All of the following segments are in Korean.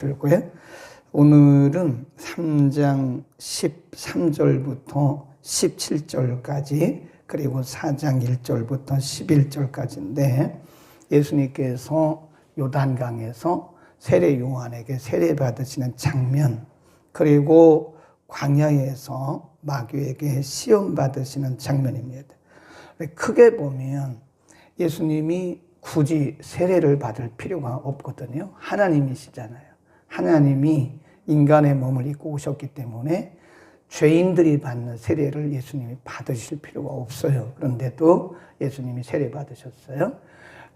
들고요. 오늘은 3장 13절부터 17절까지 그리고 4장 1절부터 11절까지인데 예수님께서 요단강에서 세례 요한에게 세례 받으시는 장면, 그리고 광야에서 마귀에게 시험 받으시는 장면입니다. 크게 보면 예수님이 굳이 세례를 받을 필요가 없거든요. 하나님이시잖아요. 하나님이 인간의 몸을 입고 오셨기 때문에 죄인들이 받는 세례를 예수님이 받으실 필요가 없어요. 그런데도 예수님이 세례 받으셨어요.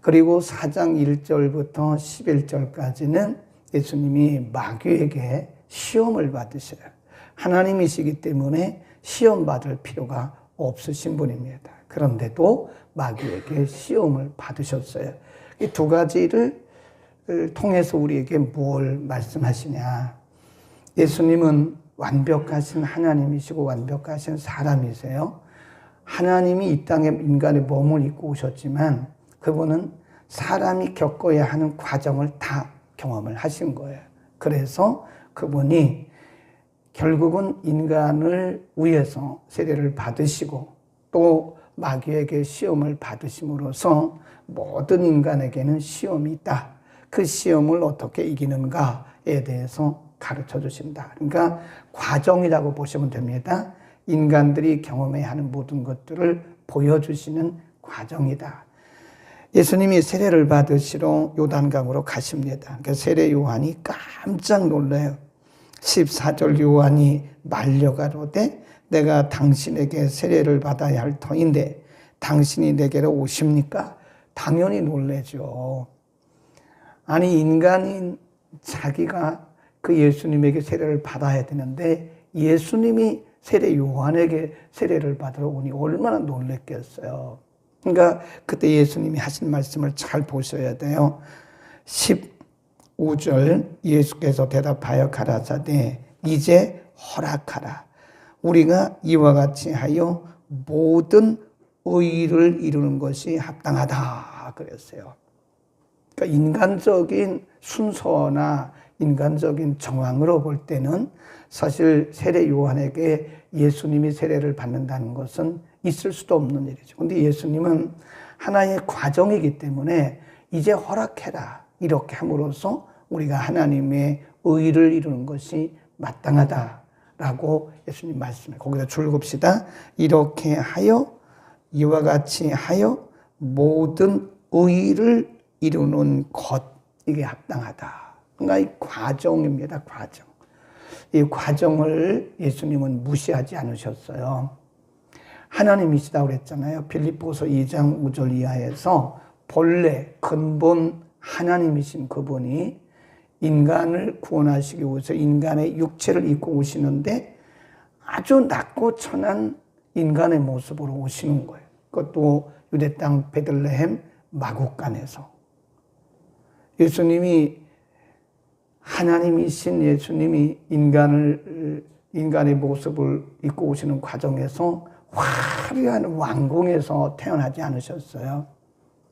그리고 4장 1절부터 11절까지는 예수님이 마귀에게 시험을 받으셔요. 하나님이시기 때문에 시험 받을 필요가 없으신 분입니다. 그런데도 마귀에게 시험을 받으셨어요. 이 두 가지를 통해서 우리에게 뭘 말씀하시냐. 예수님은 완벽하신 하나님이시고 완벽하신 사람이세요. 하나님이 이 땅에 인간의 몸을 입고 오셨지만 그분은 사람이 겪어야 하는 과정을 다 경험을 하신 거예요. 그래서 그분이 결국은 인간을 위해서 세례를 받으시고 또 마귀에게 시험을 받으심으로써 모든 인간에게는 시험이 있다. 그 시험을 어떻게 이기는가에 대해서 가르쳐 주신다. 그러니까 과정이라고 보시면 됩니다. 인간들이 경험해야 하는 모든 것들을 보여주시는 과정이다. 예수님이 세례를 받으시러 요단강으로 가십니다. 그러니까 세례 요한이 깜짝 놀라요. 14절 요한이 말려가로되 내가 당신에게 세례를 받아야 할 터인데 당신이 내게로 오십니까? 당연히 놀라죠. 아니, 인간인 자기가 그 예수님에게 세례를 받아야 되는데 예수님이 세례 요한에게 세례를 받으러 오니 얼마나 놀랐겠어요. 그러니까 그때 예수님이 하신 말씀을 잘 보셔야 돼요. 15절 예수께서 대답하여 가라사대 이제 허락하라. 우리가 이와 같이 하여 모든 의를 이루는 것이 합당하다 그랬어요. 그러니까 인간적인 순서나 인간적인 정황으로 볼 때는 사실 세례 요한에게 예수님이 세례를 받는다는 것은 있을 수도 없는 일이죠. 그런데 예수님은 하나의 과정이기 때문에 이제 허락해라 이렇게 함으로써 우리가 하나님의 의를 이루는 것이 마땅하다라고 예수님 말씀해. 거기다 줄급시다. 이렇게 하여 이와 같이 하여 모든 의를 이루는 것, 이게 합당하다. 그러니까 이 과정입니다. 과정. 이 과정을 예수님은 무시하지 않으셨어요. 하나님이시다고 그랬잖아요. 빌립보서 2장 5절 이하에서 본래 근본 하나님이신 그분이 인간을 구원하시기 위해서 인간의 육체를 입고 오시는데 아주 낮고 천한 인간의 모습으로 오시는 거예요. 그것도 유대 땅 베들레헴 마구간에서. 예수님이 하나님이신 예수님이 인간의 모습을 입고 오시는 과정에서 화려한 왕궁에서 태어나지 않으셨어요.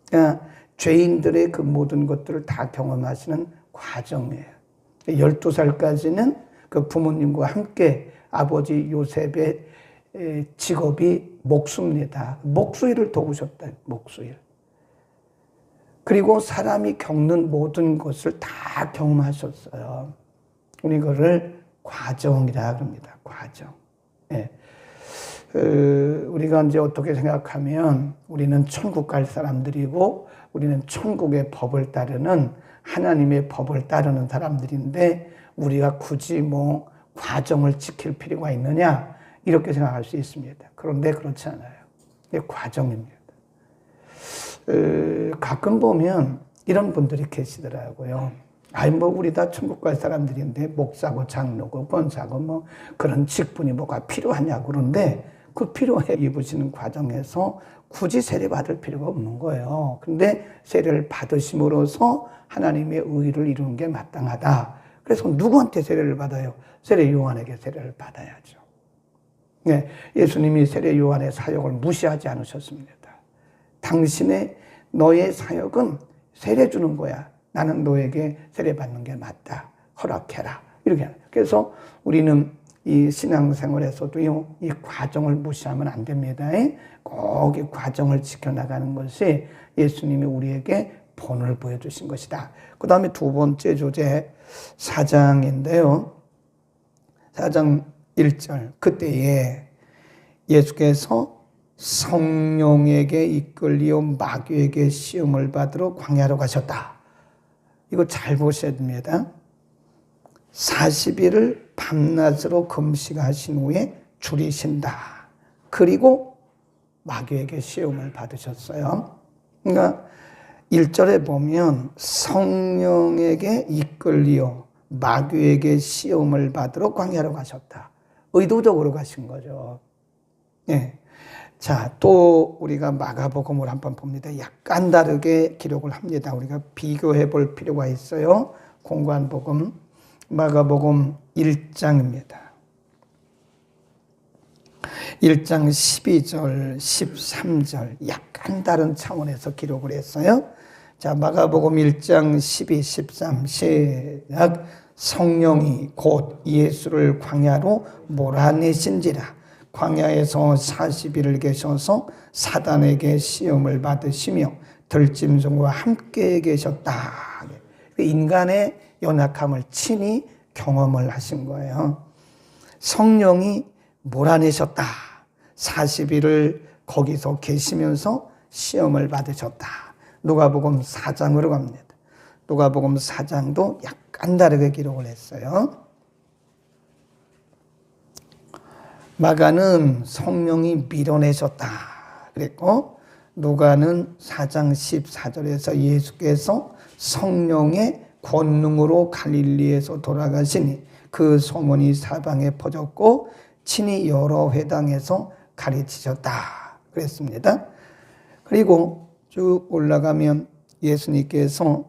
그러니까 죄인들의 그 모든 것들을 다 경험하시는 과정이에요. 12살까지는 그 부모님과 함께 아버지 요셉의 직업이 목수입니다. 목수일을 도우셨다. 목수일. 그리고 사람이 겪는 모든 것을 다 경험하셨어요. 우리 이거를 과정이라 합니다. 과정. 예. 우리가 이제 어떻게 생각하면 우리는 천국 갈 사람들이고 우리는 천국의 법을 따르는 하나님의 법을 따르는 사람들인데 우리가 굳이 뭐 과정을 지킬 필요가 있느냐 이렇게 생각할 수 있습니다. 그런데 그렇지 않아요. 이게 과정입니다. 가끔 보면 이런 분들이 계시더라고요. 아이 뭐 우리 다 천국 갈 사람들인데 목사고 장로고 권사고 뭐 그런 직분이 뭐가 필요하냐고. 그런데 그 필요해 입으시는 과정에서 굳이 세례 받을 필요가 없는 거예요. 근데 세례를 받으심으로써 하나님의 의를 이루는 게 마땅하다. 그래서 누구한테 세례를 받아요? 세례 요한에게 세례를 받아야죠. 네, 예수님이 세례 요한의 사역을 무시하지 않으셨습니다. 너의 사역은 세례 주는 거야. 나는 너에게 세례 받는 게 맞다. 허락해라. 이렇게 하는. 그래서 우리는 이 신앙생활에서도요, 이 과정을 무시하면 안 됩니다. 꼭 이 과정을 지켜나가는 것이 예수님이 우리에게 본을 보여주신 것이다. 그 다음에 두 번째 주제 4장인데요. 4장 1절. 그때에 예수께서 성령에게 이끌리어 마귀에게 시험을 받으러 광야로 가셨다. 이거 잘 보셔야 됩니다. 40일을 밤낮으로 금식하신 후에 줄이신다. 그리고 마귀에게 시험을 받으셨어요. 그러니까 1절에 보면 성령에게 이끌리어 마귀에게 시험을 받으러 광야로 가셨다. 의도적으로 가신 거죠. 예. 자, 또 우리가 마가복음을 한번 봅니다. 약간 다르게 기록을 합니다. 우리가 비교해 볼 필요가 있어요. 공관 복음, 마가복음 1장입니다. 1장 12절, 13절 약간 다른 차원에서 기록을 했어요. 자, 마가복음 1장 12, 13 시작. 성령이 곧 예수를 광야로 몰아내신지라. 광야에서 40일을 계셔서 사단에게 시험을 받으시며 들짐승과 함께 계셨다. 인간의 연약함을 친히 경험을 하신 거예요. 성령이 몰아내셨다. 40일을 거기서 계시면서 시험을 받으셨다. 누가복음 4장으로 갑니다. 누가복음 4장도 약간 다르게 기록을 했어요. 마가는 성령이 밀어내셨다 그랬고, 누가는 4장 14절에서 예수께서 성령의 권능으로 갈릴리에서 돌아가시니 그 소문이 사방에 퍼졌고 친히 여러 회당에서 가르치셨다 그랬습니다. 그리고 쭉 올라가면 예수님께서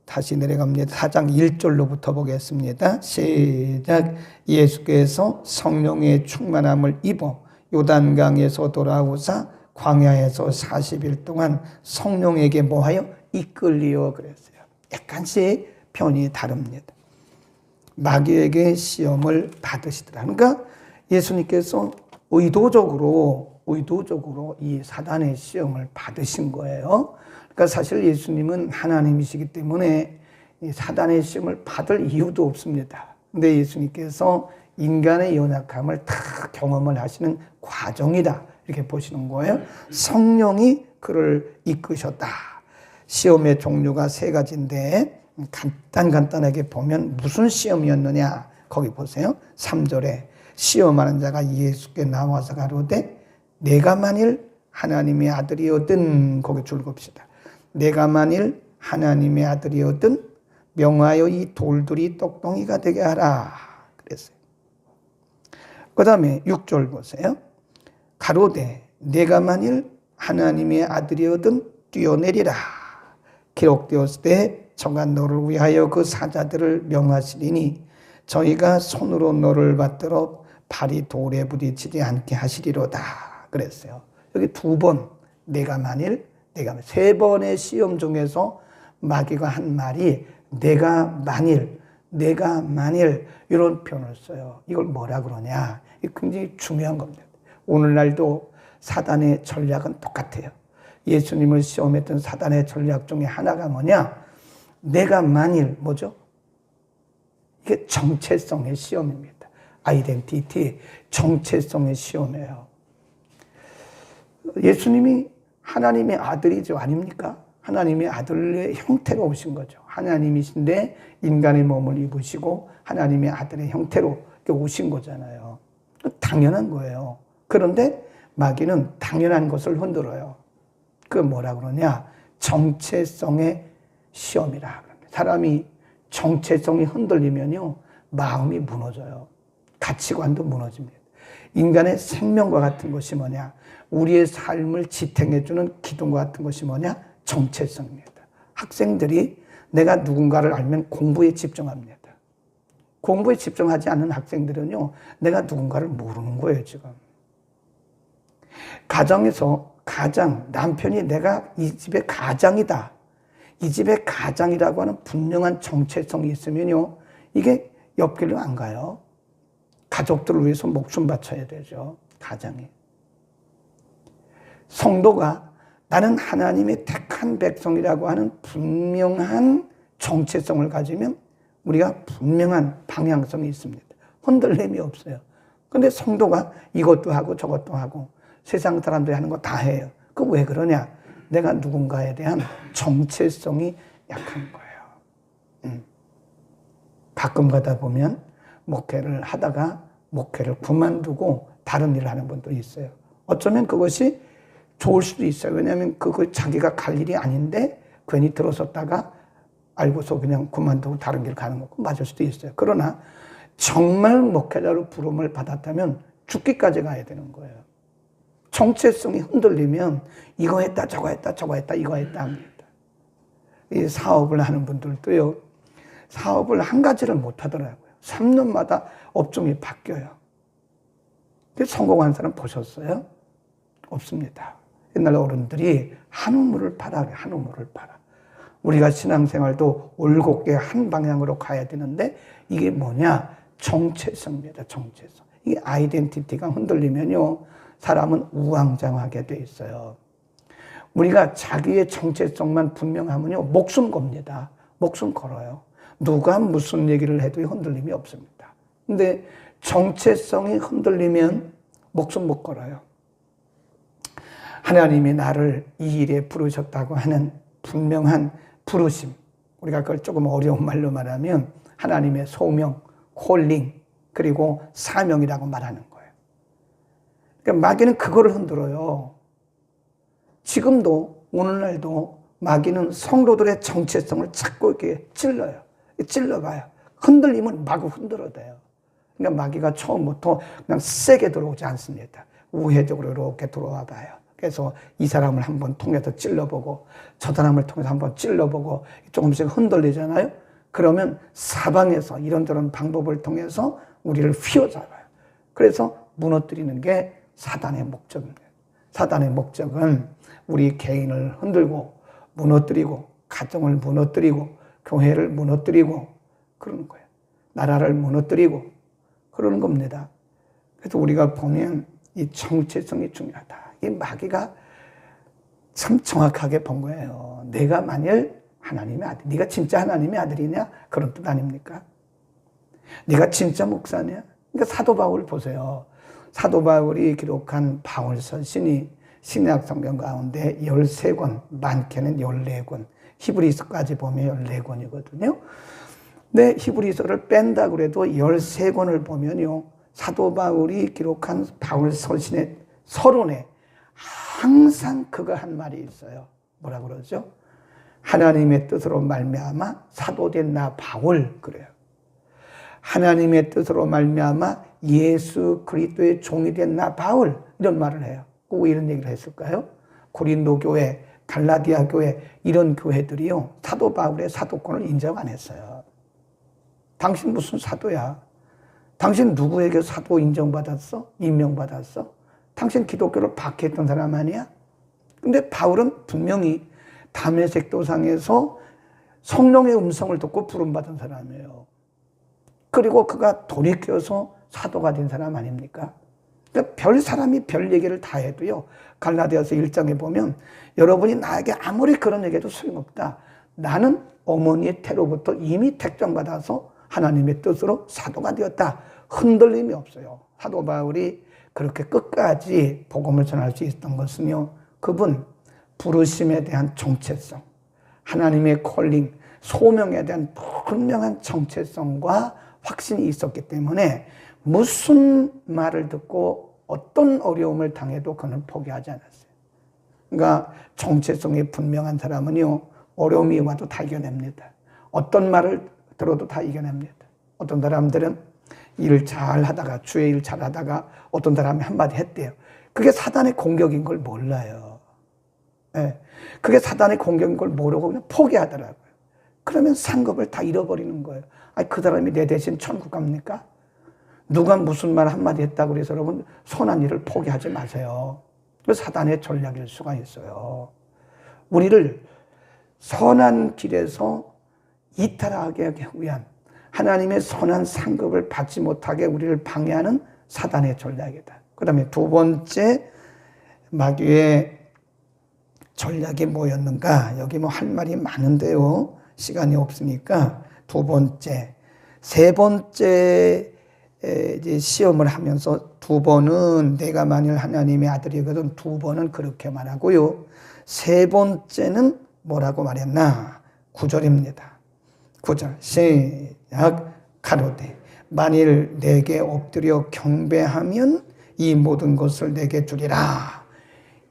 다시 내려갑니다. 4장 1절로부터 보겠습니다. 시작. 예수께서 성령의 충만함을 입어 요단강에서 돌아오사 광야에서 40일 동안 성령에게 뭐하여 이끌리어 그랬어요. 약간씩 편이 다릅니다. 마귀에게 시험을 받으시더라. 그러니까 예수님께서 의도적으로 이 사단의 시험을 받으신 거예요. 그러니까 사실 예수님은 하나님이시기 때문에 이 사단의 시험을 받을 이유도 없습니다. 근데 예수님께서 인간의 연약함을 다 경험을 하시는 과정이다. 이렇게 보시는 거예요. 성령이 그를 이끄셨다. 시험의 종류가 세 가지인데 간단하게 보면 무슨 시험이었느냐. 거기 보세요. 3절에 시험하는 자가 예수께 나와서 가로되 내가 만일 하나님의 아들이었든 거기 줄겁시다. 내가 만일 하나님의 아들이었든 명하여 이 돌들이 떡덩이가 되게 하라 그랬어요. 그 다음에 6절 보세요. 가로되 내가 만일 하나님의 아들이었든 뛰어내리라. 기록되었을 때 저가 너를 위하여 그 사자들을 명하시리니 저희가 손으로 너를 받들어 발이 돌에 부딪히지 않게 하시리로다 그랬어요. 여기 두 번 내가 만일 세 번의 시험 중에서 마귀가 한 말이 내가 만일 이런 표현을 써요. 이걸 뭐라 그러냐? 이게 굉장히 중요한 겁니다. 오늘날도 사단의 전략은 똑같아요. 예수님을 시험했던 사단의 전략 중에 하나가 뭐냐? 내가 만일 뭐죠? 이게 정체성의 시험입니다. 아이덴티티, 정체성의 시험이에요. 예수님이 하나님의 아들이죠. 아닙니까? 하나님의 아들의 형태가 오신 거죠. 하나님이신데 인간의 몸을 입으시고 하나님의 아들의 형태로 오신 거잖아요. 당연한 거예요. 그런데 마귀는 당연한 것을 흔들어요. 그 뭐라 그러냐? 정체성의 시험이라. 사람이 정체성이 흔들리면요, 마음이 무너져요. 가치관도 무너집니다. 인간의 생명과 같은 것이 뭐냐? 우리의 삶을 지탱해주는 기둥과 같은 것이 뭐냐? 정체성입니다. 학생들이 내가 누군가를 알면 공부에 집중합니다. 공부에 집중하지 않는 학생들은요, 내가 누군가를 모르는 거예요, 지금. 가정에서 남편이 내가 이 집의 가장이다. 이 집의 가장이라고 하는 분명한 정체성이 있으면요, 이게 옆길로 안 가요. 가족들을 위해서 목숨 바쳐야 되죠. 가정이. 성도가 나는 하나님의 택한 백성이라고 하는 분명한 정체성을 가지면 우리가 분명한 방향성이 있습니다. 흔들림이 없어요. 근데 성도가 이것도 하고 저것도 하고 세상 사람들이 하는 거 다 해요. 그 왜 그러냐? 내가 누군가에 대한 정체성이 약한 거예요. 가끔 가다 보면 목회를 하다가 목회를 그만두고 다른 일을 하는 분도 있어요. 어쩌면 그것이 좋을 수도 있어요. 왜냐하면 그거 자기가 갈 일이 아닌데 괜히 들어섰다가 알고서 그냥 그만두고 다른 길 가는 거고 맞을 수도 있어요. 그러나 정말 목회자로 부름을 받았다면 죽기까지 가야 되는 거예요. 정체성이 흔들리면 이거 했다 저거 했다 저거 했다 이거 했다 합니다. 이 사업을 하는 분들도요. 사업을 한 가지를 못 하더라고요. 3년마다 업종이 바뀌어요. 성공한 사람 보셨어요? 없습니다. 옛날 어른들이 한 우물을 파라, 한 우물을 파라. 우리가 신앙생활도 올곧게 한 방향으로 가야 되는데 이게 뭐냐? 정체성입니다. 정체성. 이게 아이덴티티가 흔들리면요. 사람은 우왕좌왕하게 돼 있어요. 우리가 자기의 정체성만 분명하면요. 목숨 겁니다. 목숨 걸어요. 누가 무슨 얘기를 해도 흔들림이 없습니다. 근데 정체성이 흔들리면 목숨 못 걸어요. 하나님이 나를 이 일에 부르셨다고 하는 분명한 부르심. 우리가 그걸 조금 어려운 말로 말하면 하나님의 소명, 콜링, 그리고 사명이라고 말하는 거예요. 그러니까 마귀는 그거를 흔들어요. 지금도 오늘날도 마귀는 성도들의 정체성을 자꾸 이렇게 찔러요. 찔러가요. 흔들리면 마구 흔들어대요. 그러니까 마귀가 처음부터 그냥 세게 들어오지 않습니다. 우회적으로 이렇게 들어와 봐요. 그래서 이 사람을 한번 통해서 찔러보고 저 사람을 통해서 한번 찔러보고 조금씩 흔들리잖아요. 그러면 사방에서 이런저런 방법을 통해서 우리를 휘어잡아요. 그래서 무너뜨리는 게 사단의 목적입니다. 사단의 목적은 우리 개인을 흔들고 무너뜨리고 가정을 무너뜨리고 교회를 무너뜨리고 그러는 거예요. 나라를 무너뜨리고 그러는 겁니다. 그래서 우리가 보면 이 정체성이 중요하다. 이 마귀가 참 정확하게 본 거예요. 내가 만일 하나님의 아들, 네가 진짜 하나님의 아들이냐? 그런 뜻 아닙니까? 네가 진짜 목사냐? 그러니까 사도 바울 보세요. 사도 바울이 기록한 바울서 신이 신약 성경 가운데 13권, 많게는 14권, 히브리서까지 보면 14권이거든요. 근데 히브리서를 뺀다 그래도 13권을 보면요. 사도 바울이 기록한 바울 서신의 서론에 항상 그가 한 말이 있어요. 뭐라 그러죠? 하나님의 뜻으로 말미암아 사도된 나 바울 그래요. 하나님의 뜻으로 말미암아 예수 그리스도의 종이 된 나 바울 이런 말을 해요. 꼭 이런 얘기를 했을까요? 고린도 교회, 갈라디아 교회 이런 교회들이요. 사도 바울의 사도권을 인정 안 했어요. 당신 무슨 사도야? 당신 누구에게 사도 인정받았어? 임명받았어? 당신 기독교를 박해했던 사람 아니야? 근데 바울은 분명히 다메섹 도상에서 성령의 음성을 듣고 부름받은 사람이에요. 그리고 그가 돌이켜서 사도가 된 사람 아닙니까? 그러니까 별 사람이 별 얘기를 다 해도요. 갈라디아서 1장에 보면 여러분이 나에게 아무리 그런 얘기해도 소용없다. 나는 어머니의 태로부터 이미 택정받아서 하나님의 뜻으로 사도가 되었다. 흔들림이 없어요. 사도 바울이 그렇게 끝까지 복음을 전할 수 있었던 것은요. 그분 부르심에 대한 정체성, 하나님의 콜링, 소명에 대한 분명한 정체성과 확신이 있었기 때문에 무슨 말을 듣고 어떤 어려움을 당해도 그는 포기하지 않았어요. 그러니까 정체성이 분명한 사람은요. 어려움이 와도 다 이겨냅니다. 어떤 말을 들어도 다 이겨냅니다. 어떤 사람들은 일을 잘 하다가 주의 일 잘 하다가 어떤 사람이 한마디 했대요. 그게 사단의 공격인 걸 몰라요. 네. 그게 사단의 공격인 걸 모르고 그냥 포기하더라고요. 그러면 상급을 다 잃어버리는 거예요. 아니, 그 사람이 내 대신 천국 갑니까? 누가 무슨 말 한마디 했다고 그래서 여러분 선한 일을 포기하지 마세요. 그 사단의 전략일 수가 있어요. 우리를 선한 길에서 이탈하게 하기 위한 하나님의 선한 상급을 받지 못하게 우리를 방해하는 사단의 전략이다. 그 다음에 두 번째 마귀의 전략이 뭐였는가? 여기 뭐 할 말이 많은데요. 시간이 없으니까 두 번째, 세 번째 이제 시험을 하면서 두 번은 내가 만일 하나님의 아들이거든 두 번은 그렇게 말하고요. 세 번째는 뭐라고 말했나? 9절입니다. 9절 시작. 가로되 만일 내게 엎드려 경배하면 이 모든 것을 내게 주리라.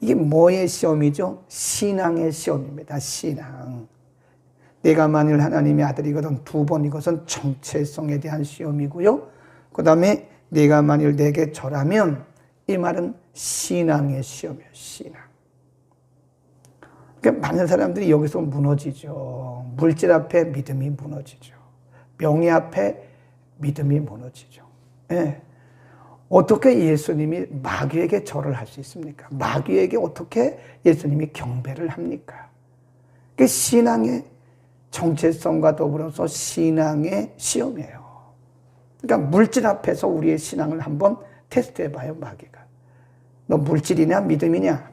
이게 뭐의 시험이죠? 신앙의 시험입니다. 신앙. 내가 만일 하나님의 아들이거든 두 번, 이것은 정체성에 대한 시험이고요. 그 다음에 내가 만일 내게 절하면, 이 말은 신앙의 시험이에요. 신앙. 그러니까 많은 사람들이 여기서 무너지죠. 물질 앞에 믿음이 무너지죠. 명예 앞에 믿음이 무너지죠. 예. 어떻게 예수님이 마귀에게 절을 할 수 있습니까? 마귀에게 어떻게 예수님이 경배를 합니까? 그 신앙의 정체성과 더불어서 신앙의 시험이에요. 그러니까 물질 앞에서 우리의 신앙을 한번 테스트해봐요, 마귀가. 너 물질이냐 믿음이냐?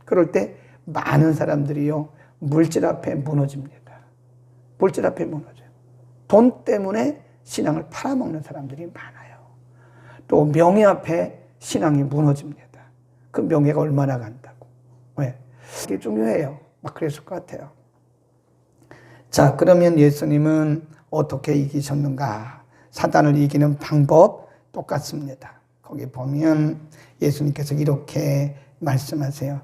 그럴 때 많은 사람들이요, 물질 앞에 무너집니다. 물질 앞에 무너져요. 돈 때문에 신앙을 팔아먹는 사람들이 많아요. 또 명예 앞에 신앙이 무너집니다. 그 명예가 얼마나 간다고. 왜? 이게 중요해요. 막 그랬을 것 같아요. 자, 그러면 예수님은 어떻게 이기셨는가? 사단을 이기는 방법 똑같습니다. 거기 보면 예수님께서 이렇게 말씀하세요.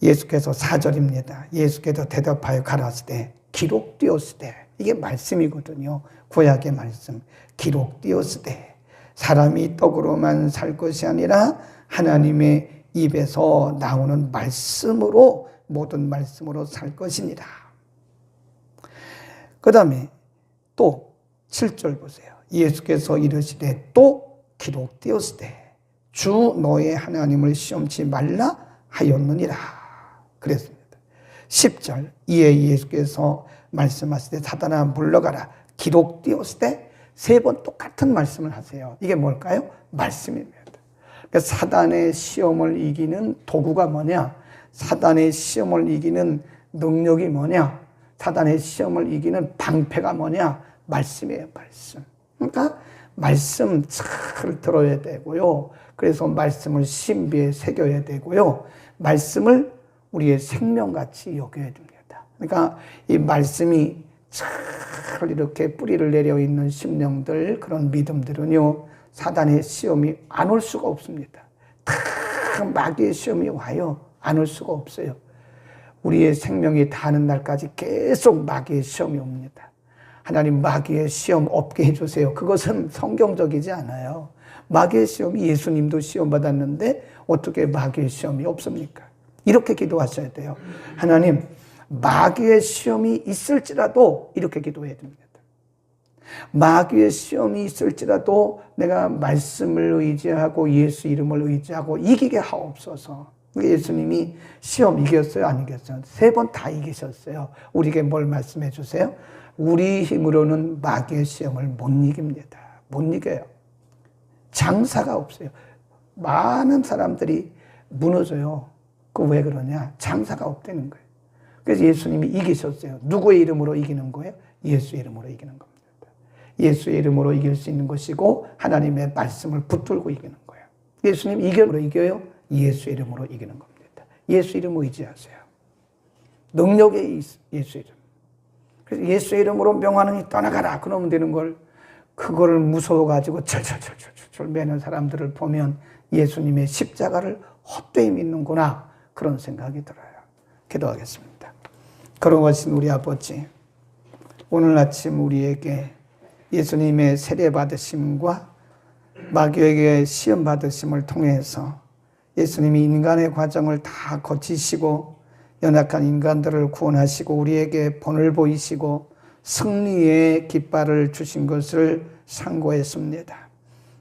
예수께서 4절입니다. 예수께서 대답하여 가라사대 기록되었으되, 이게 말씀이거든요. 구약의 말씀. 기록되었으되 사람이 떡으로만 살 것이 아니라 하나님의 입에서 나오는 말씀으로, 모든 말씀으로 살 것이니라. 그 다음에 또 7절 보세요. 예수께서 이르시되 또 기록되었으되 주 너의 하나님을 시험치 말라 하였느니라 그랬습니다. 10절 이에 예수께서 말씀하시되 사단아 물러가라 기록되었으되, 세 번 똑같은 말씀을 하세요. 이게 뭘까요? 말씀입니다. 그러니까 사단의 시험을 이기는 도구가 뭐냐? 사단의 시험을 이기는 능력이 뭐냐? 사단의 시험을 이기는 방패가 뭐냐? 말씀이에요, 말씀. 그러니까 말씀 잘 들어야 되고요. 그래서 말씀을 신비에 새겨야 되고요. 말씀을 우리의 생명같이 여겨야 됩니다. 그러니까 이 말씀이 잘 이렇게 뿌리를 내려 있는 심령들, 그런 믿음들은요, 사단의 시험이 안 올 수가 없습니다. 다 마귀의 시험이 와요. 안 올 수가 없어요. 우리의 생명이 다하는 날까지 계속 마귀의 시험이 옵니다. 하나님 마귀의 시험 없게 해주세요. 그것은 성경적이지 않아요. 마귀의 시험이, 예수님도 시험 받았는데 어떻게 마귀의 시험이 없습니까? 이렇게 기도하셔야 돼요. 하나님, 마귀의 시험이 있을지라도, 이렇게 기도해야 됩니다. 마귀의 시험이 있을지라도 내가 말씀을 의지하고 예수 이름을 의지하고 이기게 하옵소서. 예수님이 시험 이겼어요? 안 이겼어요? 세 번 다 이기셨어요. 우리에게 뭘 말씀해 주세요? 우리 힘으로는 마귀의 시험을 못 이깁니다. 못 이겨요. 장사가 없어요. 많은 사람들이 무너져요. 그 왜 그러냐? 장사가 없다는 거예요. 그래서 예수님이 이기셨어요. 누구의 이름으로 이기는 거예요? 예수 이름으로 이기는 겁니다. 예수의 이름으로 이길 수 있는 것이고 하나님의 말씀을 붙들고 이기는 거예요. 예수님 이겨요? 예수 이름으로 이기는 겁니다. 예수 이름 의지하세요. 능력의 예수 이름. 그래서 예수 이름으로 명하느니 떠나가라 그러면 되는 걸, 그거를 무서워가지고 철철철철철 매는 사람들을 보면 예수님의 십자가를 헛되이 믿는구나, 그런 생각이 들어요. 기도하겠습니다. 걸어가신 우리 아버지, 오늘 아침 우리에게 예수님의 세례 받으심과 마귀에게 시험 받으심을 통해서 예수님이 인간의 과정을 다 거치시고 연약한 인간들을 구원하시고 우리에게 본을 보이시고 승리의 깃발을 주신 것을 상고했습니다.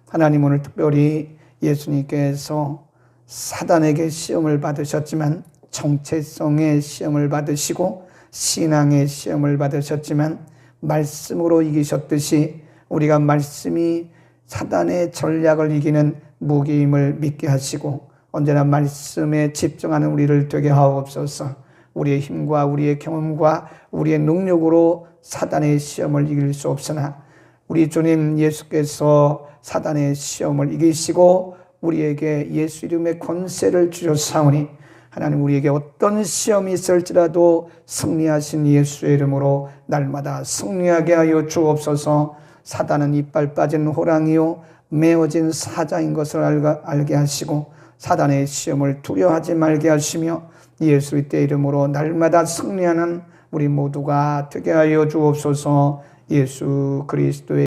하나님, 오늘 특별히 예수님께서 사단에게 시험을 받으셨지만 정체성의 시험을 받으시고 신앙의 시험을 받으셨지만 말씀으로 이기셨듯이 우리가 말씀이 사단의 전략을 이기는 무기임을 믿게 하시고 언제나 말씀에 집중하는 우리를 되게 하옵소서. 우리의 힘과 우리의 경험과 우리의 능력으로 사단의 시험을 이길 수 없으나 우리 주님 예수께서 사단의 시험을 이기시고 우리에게 예수 이름의 권세를 주셨사오니 하나님 우리에게 어떤 시험이 있을지라도 승리하신 예수의 이름으로 날마다 승리하게 하여 주옵소서. 사단은 이빨 빠진 호랑이요 메어진 사자인 것을 알게 하시고 사단의 시험을 두려워하지 말게 하시며 예수의 이름으로 날마다 승리하는 우리 모두가 되게 하여 주옵소서. 예수 그리스도의